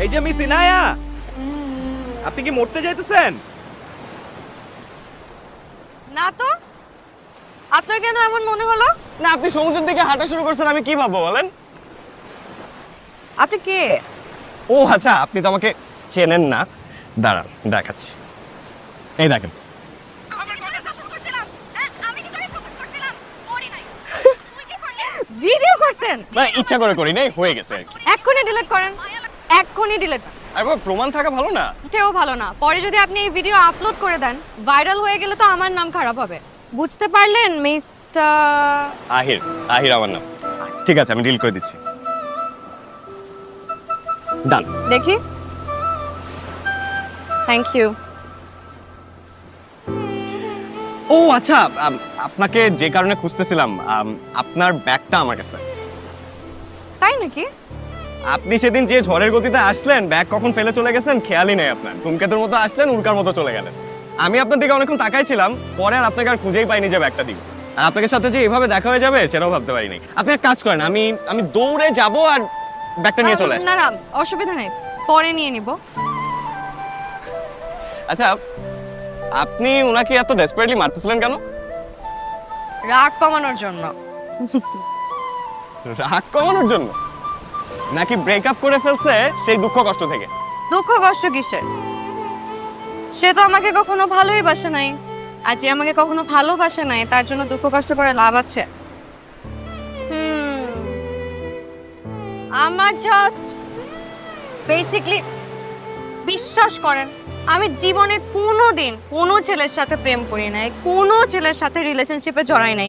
এই যে মিস ইনায়া, আপনি কি মরতে যাইতেছেন? না তো, আপনার কেন এমন মনে হলো? না, আপনি সমুদ্রের দিকে হাঁটা শুরু করছেন, আমি কি ভাববো বলেন? আপনি কে? ও আচ্ছা, আপনি তো আমাকে চেনেন না। দাঁড়ান, দেখাচ্ছি। এই দেখেন। ভিডিও করছেন? না, ইচ্ছা করে করি নাই, হয়ে গেছে আর কি। এক্ষুনি ডিলিট করেন, এক্ষুনি ডিলিট। আর বাবা, প্রমাণ থাকা ভালো না? এটাও ভালো না। পরে যদি আপনি এই ভিডিও আপলোড করে দেন, ভাইরাল হয়ে গেলে তো আমার নাম খারাপ হবে। বুঝতে পারলেন মিস্টার? আহির, আহির আমার নাম। ঠিক আছে, আমি ডিল করে দিচ্ছি। ডান। দেখি। Thank you. ও আচ্ছা, আপনাকে যে কারণে খুঁজতেছিলাম, আপনার ব্যাগটা আমার কাছে। তাই নাকি? আপনি সেদিন যে ঝড়ের গতিতে আসলেন, ব্যাগ কখন ফেলে চলে গেছেন খেয়ালই নেই আপনার। ধূমকেতুর মতো আসলেন, উল্কার মতো চলে গেলেন। আমি আপনার দিকে অনেকক্ষণ তাকাইছিলাম, পরে আর আপনাকে আর খুঁজেই পাইনি যে ব্যাগটা দিব। আর আপনাদের সাথে যে এভাবে দেখা হয়ে যাবে সেটাও ভাবতে পারিনি। আপনি এক কাজ করেন, আমি দৌড়ে যাব আর ব্যাগটা নিয়ে চলে আসবো। না না, অসুবিধা নেই, পরে নিয়ে নিব। আচ্ছা, আপনি ওনাকে এত ডেসপারেটলি মারতেছিলেন কেন? রাগ কমানোর জন্য। রাগ কমানোর জন্য? নাকি ব্রেকআপ করে ফেলছে সেই দুঃখ কষ্ট থেকে? দুঃখ কষ্ট কিসের? সে তো আমাকে কখনো ভালোই বাসে নাই, আর যে আমাকে কখনো ভালোবাসে নাই তার জন্য দুঃখ কষ্ট করে লাভ আছে? আমার জাস্ট বেসিকলি বিশ্বাস করেন, আমি জীবনে কোনোদিন কোনো ছেলের সাথে প্রেম করি নাই, কোনো ছেলের সাথে রিলেশনশিপে জড়াই নাই।